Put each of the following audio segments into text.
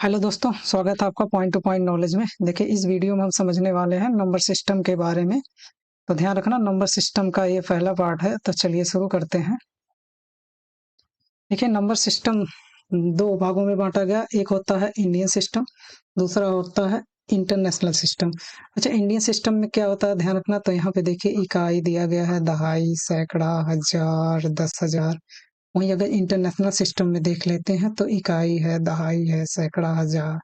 Hello दोस्तों, स्वागत है आपका पॉइंट टू पॉइंट नॉलेज में। देखिए, इस वीडियो में हम समझने वाले हैं नंबर सिस्टम के बारे में। तो ध्यान रखना, नंबर सिस्टम का ये पहला पार्ट है। तो चलिए शुरू करते हैं। देखिए, नंबर सिस्टम दो भागों में बांटा गया। एक होता है इंडियन सिस्टम, दूसरा होता है इंटरनेशनल सिस्टम। अच्छा, इंडियन सिस्टम में क्या होता है ध्यान रखना। तो यहाँ पे देखिए इकाई दिया गया है, दहाई, सैकड़ा, हजार, 10,000। वहीं अगर इंटरनेशनल सिस्टम में देख लेते हैं तो इकाई है, दहाई है, सैकड़ा, हजार,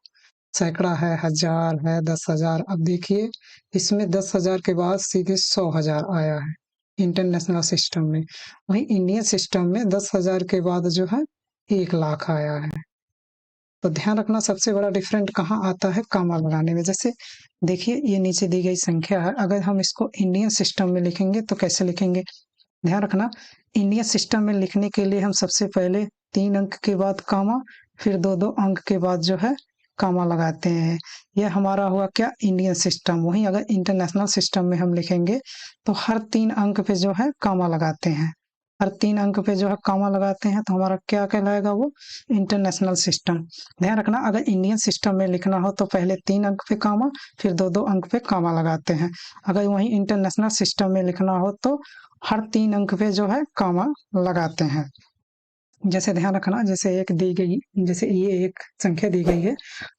सैकड़ा है, हजार है, 10,000। अब देखिए, इसमें 10,000 के बाद सीधे 100,000 आया है इंटरनेशनल सिस्टम में। वहीं इंडियन सिस्टम में 10,000 के बाद जो है 1,00,000 आया है। तो ध्यान रखना, सबसे बड़ा डिफरेंट कहाँ आता है, कामा लगाने में। जैसे देखिए, ये नीचे दी गई संख्या है, अगर हम इसको इंडियन सिस्टम में लिखेंगे तो कैसे लिखेंगे। ध्यान रखना, इंडियन सिस्टम में लिखने के लिए हम सबसे पहले 3 अंक के बाद कामा, फिर 2-2 अंक के बाद जो है कामा लगाते हैं। यह हमारा हुआ क्या, इंडियन सिस्टम। वहीं अगर इंटरनेशनल सिस्टम में हम लिखेंगे तो हर 3 अंक पे जो है कामा लगाते हैं। हर 3 अंक पे जो है कामा लगाते हैं तो हमारा क्या कहलाएगा, वो इंटरनेशनल सिस्टम। ध्यान रखना, अगर इंडियन सिस्टम में लिखना हो तो पहले 3 अंक पे कामा, फिर 2-2 अंक पे कामा लगाते हैं। अगर वहीं इंटरनेशनल सिस्टम में लिखना हो तो हर 3 अंक पे जो है कामा लगाते हैं। जैसे ध्यान रखना, जैसे एक दी गई, जैसे ये एक संख्या दी गई है।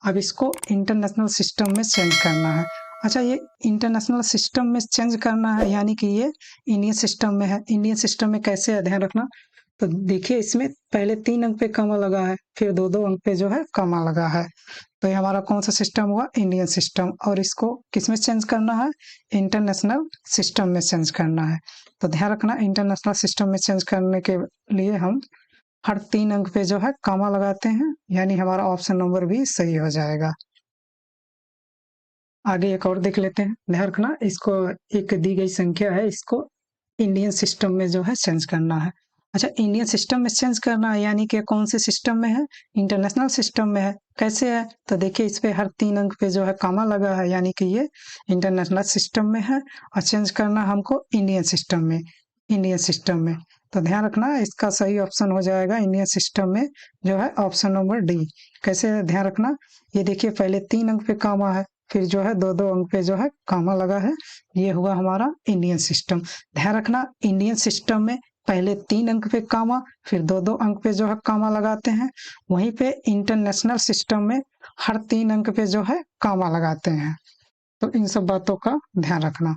अब इसको इंटरनेशनल सिस्टम में चेंज करना है। अच्छा, ये इंटरनेशनल सिस्टम में चेंज करना है, यानी कि ये इंडियन सिस्टम में है। इंडियन सिस्टम में कैसे है ध्यान रखना। तो देखिए, इसमें पहले 3 अंक पे कामा लगा है, फिर 2-2 अंक पे जो है कामा लगा है। तो ये हमारा कौन सा सिस्टम हुआ, इंडियन सिस्टम। और इसको किस में चेंज करना है, इंटरनेशनल सिस्टम में चेंज करना है। तो ध्यान रखना, इंटरनेशनल सिस्टम में चेंज करने के लिए हम हर 3 अंक पे जो है कामा लगाते हैं, यानी हमारा ऑप्शन नंबर भी सही हो जाएगा। आगे एक और देख लेते हैं। ध्यान रखना, इसको एक दी गई संख्या है, इसको इंडियन सिस्टम में जो है चेंज करना है। अच्छा, इंडियन सिस्टम में चेंज करना है, यानी कि कौन से सिस्टम में है, इंटरनेशनल सिस्टम में है। कैसे है, तो देखिए इस पे हर 3 अंक पे जो है कामा लगा है, यानी कि ये इंटरनेशनल सिस्टम में है। और चेंज करना हमको इंडियन सिस्टम में, इंडियन सिस्टम में। तो ध्यान रखना, इसका सही ऑप्शन हो जाएगा इंडियन सिस्टम में जो है ऑप्शन नंबर डी। कैसे है ध्यान रखना, ये देखिए पहले 3 अंक पे कामा है, फिर जो है 2-2 अंक पे जो है कामा लगा है। ये हुआ हमारा इंडियन सिस्टम। ध्यान रखना, इंडियन सिस्टम में पहले 3 अंक पे कामा, फिर 2-2 अंक पे जो है कामा लगाते हैं। वहीं पे इंटरनेशनल सिस्टम में हर 3 अंक पे जो है कामा लगाते हैं। तो इन सब बातों का ध्यान रखना।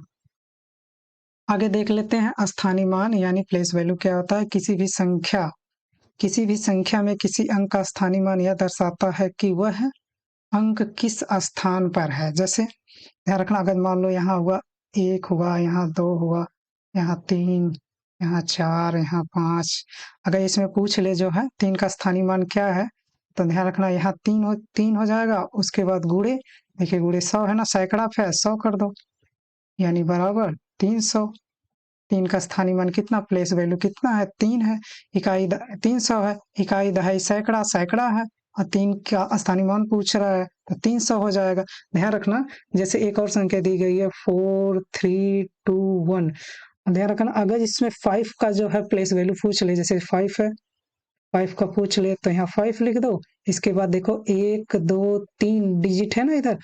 आगे देख लेते हैं स्थानीय मान यानी प्लेस वैल्यू क्या होता है। किसी भी संख्या में किसी अंक का स्थानीय मान यह दर्शाता है कि वह अंक किस स्थान पर है। जैसे ध्यान रखना, अगर मान लो यहाँ हुआ 1 हुआ, यहाँ 2 हुआ, यहाँ 3, यहाँ 4, यहाँ 5। अगर इसमें पूछ ले जो है 3 का स्थानीय मान क्या है, तो ध्यान रखना यहाँ 3 हो जाएगा। उसके बाद गुणे, देखिए गुणे 100 है ना, सैकड़ा पे 100 कर दो, यानी बराबर 300। 3 का स्थानीय मान कितना, प्लेस वैल्यू कितना है, 3 है। इकाई 300 है, इकाई दहाई सैकड़ा, सैकड़ा है, और 3 का स्थानीय मान पूछ रहा है तो 300 हो जाएगा। ध्यान रखना, जैसे एक और संख्या दी गई है 4, 3, 2, 1। ध्यान रखना, अगर इसमें 5 का जो है प्लेस वैल्यू पूछ ले, जैसे 5 है, 5 का पूछ ले तो यहाँ 5 लिख दो। इसके बाद देखो 1, 2, 3 डिजिट है ना इधर,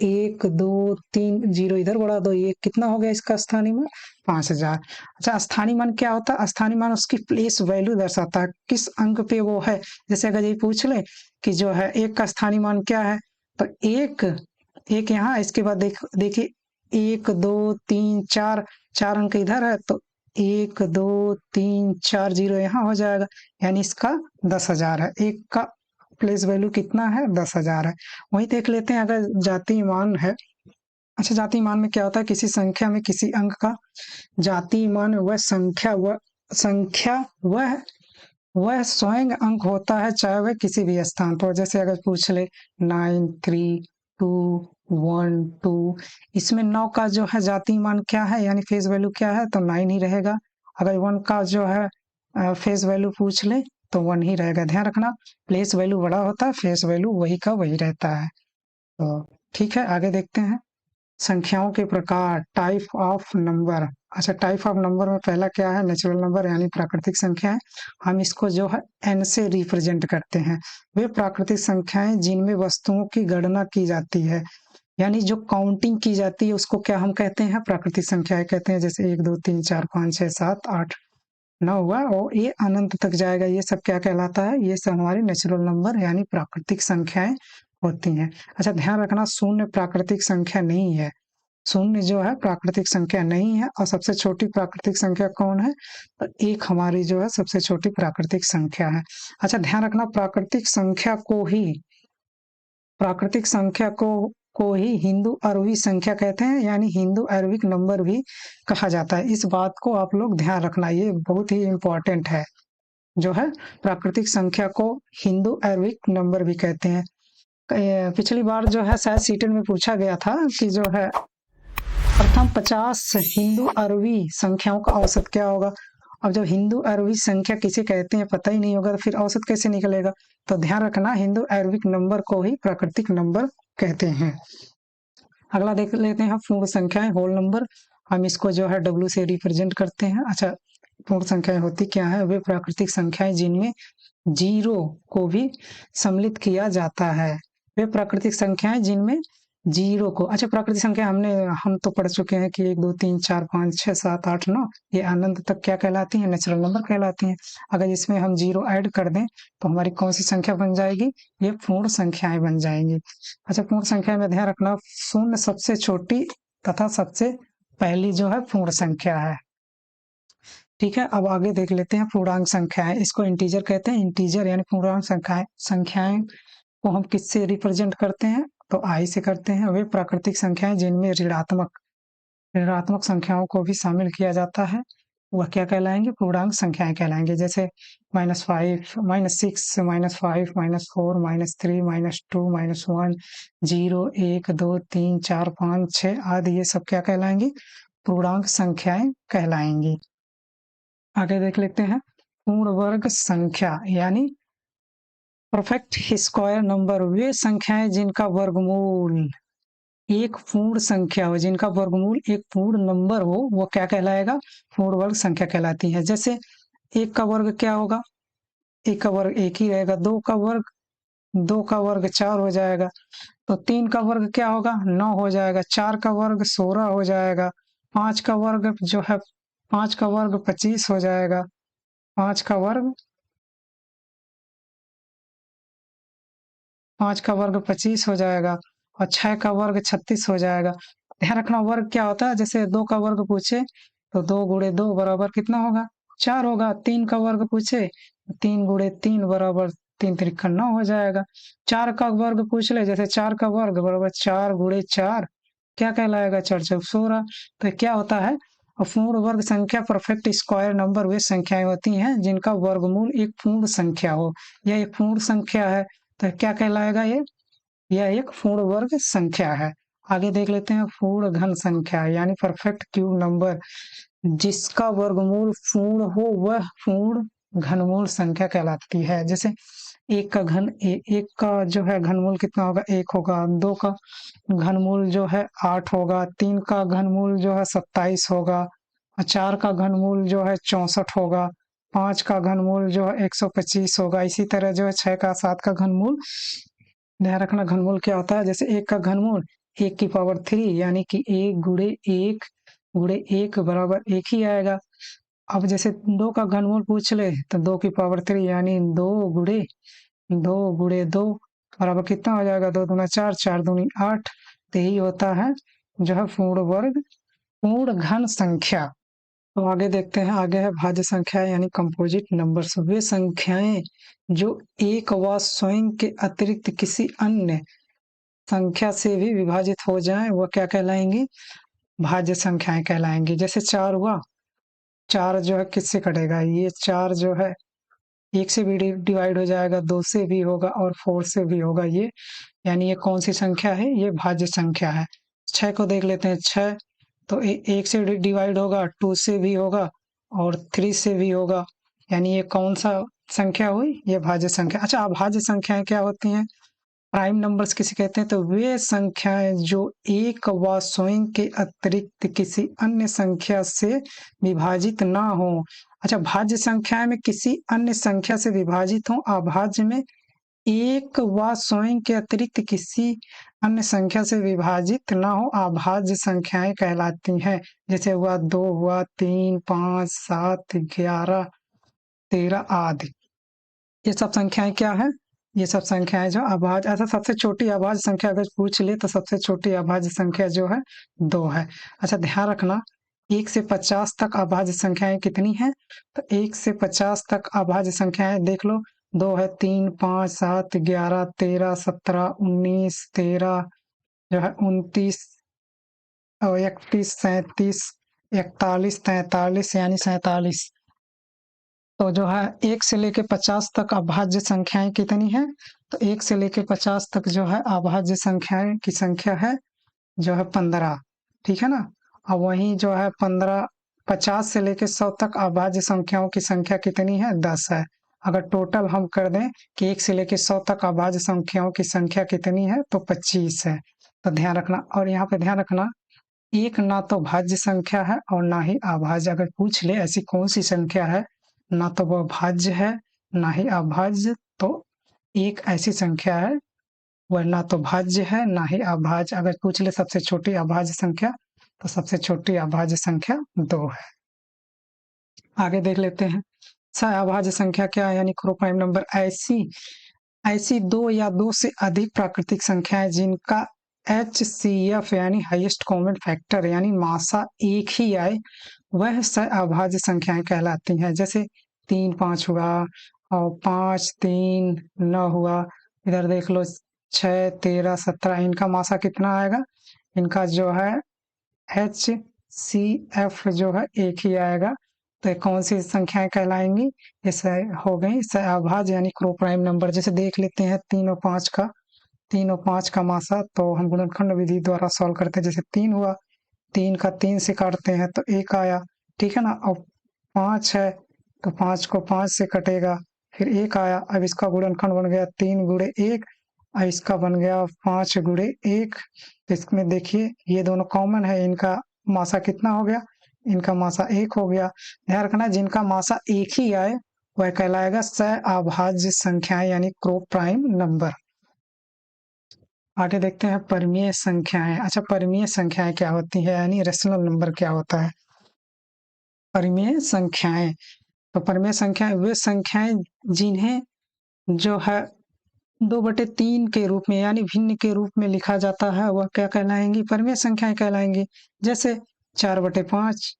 1, 2, 3 जीरो इधर बढ़ा दो, ये कितना हो गया इसका स्थानीय मान, 5,000। अच्छा, स्थानीय मान क्या होता है, स्थानीय मान उसकी प्लेस वैल्यू दर्शाता है, किस अंक पे वो है। जैसे अगर ये पूछ ले कि जो है 1 का स्थानीय मान क्या है, तो एक यहाँ, इसके बाद देखिए 1, 2, 3, 4 अंक इधर है, तो 1, 2, 3, 4 जीरो यहाँ हो जाएगा, यानी इसका 10,000 है। एक का प्लेस वैल्यू कितना है, 10,000 है। वही देख लेते हैं अगर जाति मान है। अच्छा, जाति मान में क्या होता है, किसी संख्या में किसी अंक का जाति मान वह स्वयं अंक होता है, चाहे वह किसी भी स्थान पर। जैसे अगर पूछ ले 9, 3, 2, 1, 2, इसमें 9 का जो है जाति मान क्या है, यानी फेस वैल्यू क्या है, तो 9 ही रहेगा। अगर 1 का जो है फेस वैल्यू पूछ ले तो 1 ही रहेगा। ध्यान रखना, प्लेस वैल्यू बड़ा होता है, फेस वैल्यू वही का वही रहता है। तो ठीक है, आगे देखते हैं। संख्याओं के प्रकार, टाइप ऑफ नंबर। अच्छा, टाइप ऑफ नंबर में पहला क्या है, नेचुरल नंबर यानी प्राकृतिक संख्या है। हम इसको जो है n से रिप्रेजेंट करते हैं। वे प्राकृतिक संख्याएं जिनमें वस्तुओं की गणना की जाती है, यानी जो काउंटिंग की जाती है उसको क्या हम कहते हैं, प्राकृतिक संख्याएं कहते हैं। जैसे 1 2 3 4 5 6 7 8 9 हुआ और ये अनंत तक जाएगा, ये सब क्या कहलाता है, ये सब हमारी नेचुरल नंबर यानी प्राकृतिक संख्याएं होती हैं। अच्छा, ध्यान रखना शून्य प्राकृतिक संख्या नहीं है। शून्य जो है प्राकृतिक संख्या नहीं है। और सबसे छोटी प्राकृतिक संख्या कौन है, तो एक हमारी जो है सबसे छोटी प्राकृतिक संख्या है। अच्छा, ध्यान रखना प्राकृतिक संख्या को ही हिंदू अरबी संख्या कहते हैं, यानी हिंदू अरबिक नंबर भी कहा जाता है। इस बात को आप लोग ध्यान रखना, ये बहुत ही इम्पोर्टेंट है। जो है प्राकृतिक संख्या को हिंदू अरबिक नंबर भी कहते हैं। पिछली बार जो है शायद सीटेट में पूछा गया था कि जो है प्रथम 50 हिंदू अरबी संख्याओं का औसत क्या होगा। अब जब हिंदू अरबी संख्या किसे कहते हैं पता ही नहीं होगा, तो फिर औसत कैसे निकलेगा। तो ध्यान रखना हिंदू अरबिक नंबर को ही प्राकृतिक नंबर कहते हैं। अगला देख लेते हैं पूर्ण संख्याएं, होल नंबर। हम इसको जो है W से रिप्रेजेंट करते हैं। अच्छा, पूर्ण संख्याएं होती क्या है, वे प्राकृतिक संख्याएं जिनमें जीरो को भी सम्मिलित किया जाता है। वे प्राकृतिक संख्याएं जिनमें जीरो को, अच्छा प्राकृतिक संख्या हम तो पढ़ चुके हैं कि 1 2 3 4 5 6 7 8 9 ये अनंत तक क्या कहलाती हैं, नेचुरल नंबर कहलाती हैं। अगर इसमें हम जीरो ऐड कर दें तो हमारी कौन सी संख्या बन जाएगी, ये पूर्ण संख्याएं बन जाएंगी। अच्छा, पूर्ण संख्या में ध्यान रखना शून्य सबसे छोटी तथा सबसे पहली जो है पूर्ण संख्या है। ठीक है, अब आगे देख लेते हैं पूर्णांक संख्याएं। इसको इंटीजर कहते हैं। इंटीजर यानी पूर्णांक संख्याएं को हम किससे रिप्रेजेंट करते हैं, तो आई से करते हैं। वे प्राकृतिक संख्याएं जिनमें ऋणात्मक संख्याओं को भी शामिल किया जाता है, वह क्या कहलाएंगे, पूर्णांक संख्याएं कहलाएंगे। जैसे -5 -6 -5 -4 -3 -2 -1 0 1 2 3 4 5 6 आदि ये सब क्या कहलाएंगी, पूर्णांक संख्याएं कहलाएंगी। आगे देख लेते हैं पूर्ण वर्ग संख्या यानी परफेक्ट स्क्वायर नंबर। वे संख्याएं जिनका वर्गमूल एक पूर्ण संख्या हो, जिनका वर्गमूल एक पूर्ण नंबर हो, वो क्या कहलाएगा, पूर्ण वर्ग संख्या कहलाती है। जैसे 1 का वर्ग क्या होगा, 1 का वर्ग 1 ही रहेगा। 2 का वर्ग 4 हो जाएगा। तो 3 का वर्ग क्या होगा, 9 हो जाएगा। 4 का वर्ग 16 हो जाएगा। 5 का वर्ग जो है 5 का वर्ग 25 हो जाएगा। 5 का वर्ग 25 हो जाएगा। और 6 का वर्ग 36 हो जाएगा। ध्यान रखना वर्ग क्या होता है, जैसे 2 का वर्ग पूछे तो 2 गुणे 2 बराबर कितना होगा, 4 होगा। 3 का वर्ग पूछे 3 गुणे 3 बराबर 3 त्रिक 9 हो जाएगा। 4 का वर्ग पूछ ले, जैसे 4 का वर्ग बराबर 4 गुणे 4 क्या कहलाएगा, 4 चौक 16। तो क्या होता है, पूर्ण वर्ग संख्या परफेक्ट स्क्वायर नंबर वे संख्याएं होती हैं जिनका वर्गमूल एक पूर्ण संख्या हो। यह एक पूर्ण संख्या है तो क्या कहलाएगा, यह एक पूर्ण वर्ग संख्या है। आगे देख लेते हैं पूर्ण घन संख्या यानी परफेक्ट क्यूब नंबर। जिसका वर्गमूल पूर्ण हो वह पूर्ण घनमूल संख्या कहलाती है। जैसे एक का जो है घनमूल कितना होगा, 1 होगा। 2 का घनमूल जो है 8 होगा। 3 का घनमूल जो है 27 होगा। 4 का घनमूल जो है 64 होगा। 5 का घनमूल जो है 125 होगा। इसी तरह जो है 6 का 7 का घनमूल। ध्यान रखना घनमूल क्या होता है, जैसे 1 का घनमूल 1 की पावर 3 यानी कि 1 गुणे 1 बराबर 1 ही आएगा। अब जैसे 2 का घनमूल पूछ ले तो 2 की पावर 3 यानी 2 गुणे 2 बराबर कितना हो जाएगा, 2 दूना 4 4 दूनी 8। तो यही होता है जो है पूर्ण घन संख्या। तो आगे देखते हैं, आगे है भाज्य संख्या यानी कंपोजिट नंबर्स। वे संख्याएं जो एक व स्वयं के अतिरिक्त किसी अन्य संख्या से भी विभाजित हो जाएं वह क्या कहलाएंगी, भाज्य संख्याएं कहलाएंगी। जैसे 4 हुआ, 4 जो है किससे कटेगा, ये 4 जो है 1 से भी डिवाइड हो जाएगा, 2 से भी होगा और 4 से भी होगा। ये यानी ये कौन सी संख्या है, ये भाज्य संख्या है। 6 को देख लेते हैं, 6 तो 1 से डिवाइड होगा, 2 से भी होगा और 3 से भी होगा। यानी ये कौन सा संख्या हुई, ये भाज्य संख्या। अच्छा, अभाज्य संख्याएं क्या होती हैं, प्राइम नंबर्स किसे कहते हैं? तो वे संख्याएं जो एक व स्वयं के अतिरिक्त किसी अन्य संख्या से विभाजित ना हो। अच्छा, भाज्य संख्या में किसी अन्य संख्या से विभाजित हो, अभाज्य में एक व स्वयं के अतिरिक्त किसी अन्य संख्या से विभाजित ना हो, अभाज्य संख्याएं कहलाती हैं। जैसे हुआ 2 हुआ, 3, 5, 7, 11, 13 आदि। ये सब संख्याएं क्या है? ये सब संख्याएं जो अभाज्य, ऐसा सबसे छोटी अभाज्य संख्या अगर पूछ ले तो सबसे छोटी अभाज्य संख्या जो है 2 है। अच्छा, ध्यान रखना 1 से 50 तक अभाज्य संख्याएं कितनी हैं? तो 1 से 50 तक अभाज्य संख्याएं देख लो, 2 है, 3, 5, 7, 11, 13, 17, 19, 13 जो है 29 और 31, 37, 41, 43 यानी 47। तो जो है 1 से लेके 50 तक अभाज्य संख्याएं कितनी हैं? तो 1 से लेके 50 तक जो है अभाज्य संख्याएं की संख्या है जो है 15, ठीक है ना? और वहीं जो है 15, 50 से लेके 100 तक अभाज्य संख्याओं की संख्या कितनी है? 10 है। अगर टोटल हम कर दें कि 1 से लेके 100 तक अभाज्य संख्याओं की संख्या कितनी है? तो 25 है। तो ध्यान रखना, और यहाँ पे ध्यान रखना, एक ना तो भाज्य संख्या है और ना ही अभाज्य। अगर पूछ ले ऐसी कौन सी संख्या है ना तो वह भाज्य है ना ही अभाज्य, तो एक ऐसी संख्या है वह ना तो भाज्य है ना ही अभाज्य। अगर पूछ ले सबसे छोटी अभाज्य संख्या, तो सबसे छोटी अभाज्य संख्या 2 है। आगे देख लेते हैं, अभाज्य संख्या क्या है, यानी क्रो प्राइम नंबर ऐसी 2 या 2 से अधिक प्राकृतिक संख्याएं जिनका HCF यानी हाईएस्ट कॉमन फैक्टर यानी मासा एक ही आए, वह अभाज्य संख्याएं कहलाती हैं। जैसे 3, 5 हुआ और 5, 3, 9 हुआ। इधर देख लो 6, 13, 17, इनका मासा कितना आएगा? इनका जो है HCF जो है एक ही आएगा। तो ये कौन सी संख्याएं कहलाएंगी? ये हो गई अभाज्य यानी क्रो प्राइम नंबर। जैसे देख लेते हैं 3 और 5 का मासा, तो हम गुणनखंड विधि द्वारा सॉल्व करते हैं। जैसे 3 हुआ, 3 का 3 से काटते हैं तो 1 आया, ठीक है ना? और 5 है तो 5 को 5 से कटेगा, फिर 1 आया। अब इसका गुणनखंड बन गया 3 गुणे 1 और इसका बन गया 5 गुणे 1। इसमें देखिए ये दोनों कॉमन है, इनका मासा कितना हो गया? इनका मासा 1 हो गया। ध्यान रखना, जिनका मासा एक ही आए वह कहलाएगा अभाज्य संख्याएं यानी क्रो प्राइम नंबर। आगे देखते हैं परिमेय संख्याएं। अच्छा, परिमेय संख्याएं क्या होती है, यानी रेशनल नंबर क्या होता है? परिमेय संख्याएं, तो परिमेय संख्याएं वे संख्याएं जिन्हें जो है 2/3 के रूप में यानी भिन्न के रूप में लिखा जाता है, वह क्या कहलाएंगी? परिमेय संख्याएं कहलाएंगी। जैसे 4/5,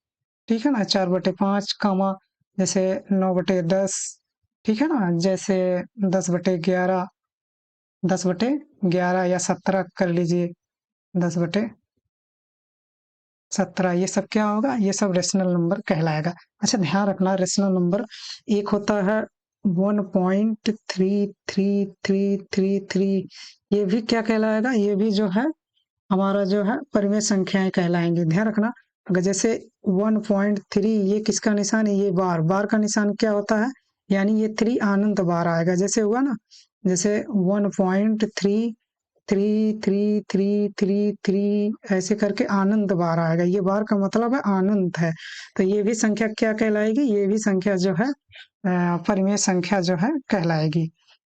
ठीक है ना? 4/5 कामा जैसे 9/10, ठीक है ना? जैसे 10/11, 10/11 या 17 कर लीजिए, 10/17, ये सब क्या होगा? ये सब रेशनल नंबर कहलाएगा। अच्छा, ध्यान रखना, रेशनल नंबर एक होता है 1.3333, ये भी क्या कहलाएगा? ये भी जो है हमारा जो है परिमेय संख्याएं कहलाएंगी। ध्यान रखना, अगर जैसे 1.3 ये किसका निशान है? ये बार का निशान क्या होता है? यानी ये 3 अनंत बार आएगा। जैसे हुआ ना, जैसे 1.333333 ऐसे करके आनंद बार आएगा। ये बार का मतलब है आनंद है। तो ये भी संख्या क्या कहलाएगी? ये भी संख्या जो है परिमेय संख्या जो है कहलाएगी।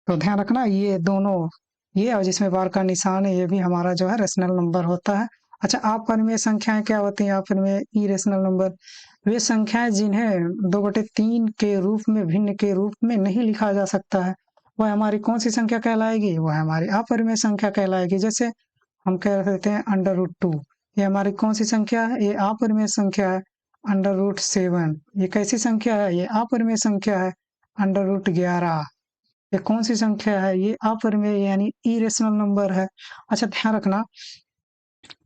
तो ध्यान रखना, ये दोनों, ये और जिसमें बार का निशान है, ये भी हमारा जो है रेशनल नंबर होता है। अच्छा, अपरिमेय संख्याएं क्या होती हैं? अपरिमेय इरेशनल नंबर वे संख्याएं जिन्हें 2/3 के रूप में भिन्न के रूप में नहीं लिखा जा सकता है, वह हमारी कौन सी संख्या कहलाएगी? वह हमारी अपरिमेय संख्या कहलाएगी। जैसे हम कह देते हैं √2, ये हमारी कौन सी संख्या है? ये अपरिमेय संख्या है। √7, ये कैसी संख्या है? ये अपरिमेय संख्या है। √11, ये कौन सी संख्या है? ये अपरिमेय यानी इरेशनल नंबर है। अच्छा, ध्यान रखना,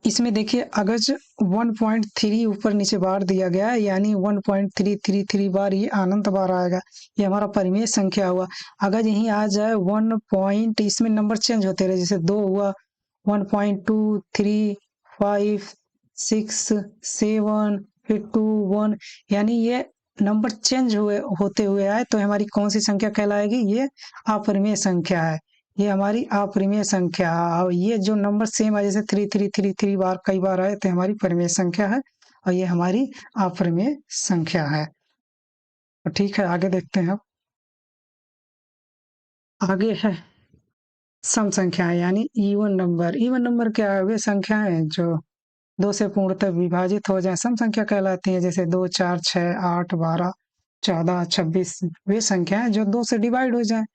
इसमें देखिए अगर 1.3 ऊपर नीचे बार दिया गया है यानी 1.333 बार ये अनंत बार आएगा, ये हमारा परिमेय संख्या हुआ। अगर यहीं आ जाए 1 पॉइंट, इसमें नंबर चेंज होते रहे, जैसे 2 हुआ, 1.2, 3, 5, 6, 7, फिर 2, 1, यानी ये नंबर चेंज होते हुए आए तो हमारी कौन सी संख्या कहलाएगी? ये अपरिमेय संख्या है। ये हमारी अपरिमेय संख्या, और ये जो नंबर सेम है जैसे 3333 बार कई बार आए तो हमारी परिमेय संख्या है, और ये हमारी अपरिमेय संख्या है। तो ठीक है, आगे देखते हैं। आगे है सम संख्या यानी इवन नंबर। इवन नंबर क्या है? वे संख्याएं जो 2 से पूर्णतः विभाजित हो जाए सम संख्या कहलाती है। जैसे 2, 4, 6, 8, 12, 14, 26 वे संख्याएं जो 2 से डिवाइड हो जाए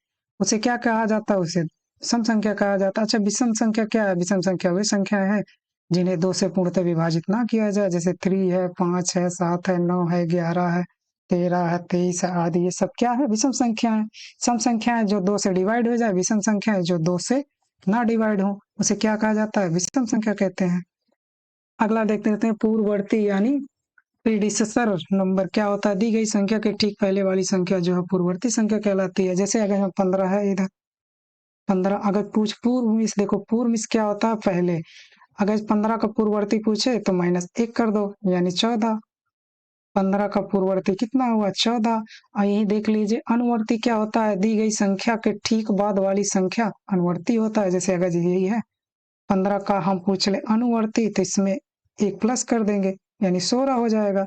उसे क्या कहा जाता है? उसे सम संख्या कहा जाता है। अच्छा, विषम संख्या क्या है? विषम संख्या वे संख्या है जिन्हें 2 से पूर्णतः विभाजित ना किया जाए। जैसे 3 है, 5 है, 7 है, 9 है, 11 है, 13 है, 23 है आदि, ये सब क्या है? विषम संख्या है। सम संख्या है जो 2 से डिवाइड हो जाए, विषम संख्या है जो 2 से ना डिवाइड हो उसे क्या कहा जाता है? विषम संख्या कहते हैं। अगला देखते रहते हैं पूर्ववर्ती यानी प्रीडिसेसर नंबर क्या होता है? दी गई संख्या के ठीक पहले वाली संख्या जो है पूर्ववर्ती संख्या कहलाती है। जैसे अगर 15 है, इधर 15 अगर पूर्व में देखो, पूर्व में क्या होता है? पहले। अगर 15 का पूर्ववर्ती पूछे तो -1 कर दो यानी 14। 15 का पूर्ववर्ती कितना हुआ? 14। और यही देख लीजिए अनुवर्ती क्या होता है? दी गई संख्या के ठीक बाद वाली संख्या अनुवर्ती होता है। जैसे अगर यही है 15 का हम पूछ ले अनुवर्ती तो इसमें 1 प्लस कर देंगे यानी 16 हो जाएगा।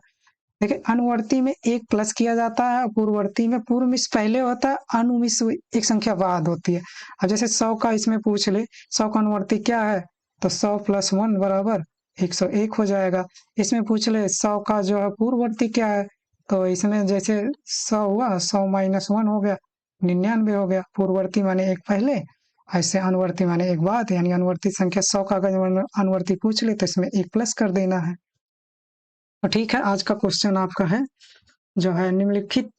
देखिए अनुवर्ती में 1 प्लस किया जाता है, पूर्ववर्ती में पूर्व मिस पहले होता है, अनुमिस एक संख्या बाद होती है। अब जैसे 100 का इसमें पूछ ले, 100 का अनुवर्ती क्या है? तो 100 + 1 बराबर 101 हो जाएगा। इसमें पूछ ले 100 का जो है पूर्ववर्ती क्या है? तो इसमें जैसे 100 हुआ, 100 - 1 हो गया, 99 हो गया। पूर्ववर्ती माने एक पहले, ऐसे अनुवर्ती माने एक बाद, यानी अनुवर्ती संख्या 100 का अगर अनुवर्ती पूछ ले तो इसमें 1 प्लस कर देना है। तो ठीक है, आज का क्वेश्चन आपका है जो है निम्नलिखित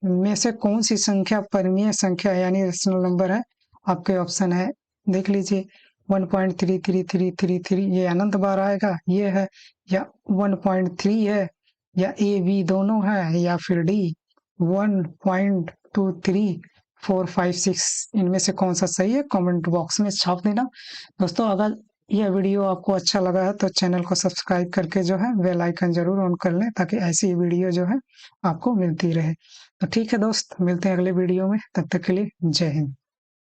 में से कौन सी संख्या परिमेय संख्या यानी रेशनल नंबर है? आपके ऑप्शन है, देख लीजिए 1.3333 ये अनंत बार आएगा, ये है, या 1.3 है, या ए बी दोनों है, या फिर डी 1.23456 इनमें से कौन सा सही है? कमेंट बॉक्स में छाप देना। दोस्तों अगर यह वीडियो आपको अच्छा लगा है तो चैनल को सब्सक्राइब करके जो है बेल आइकन जरूर ऑन कर लें ताकि ऐसी वीडियो जो है आपको मिलती रहे। तो ठीक है दोस्त, मिलते हैं अगले वीडियो में, तब तक के लिए जय हिंद।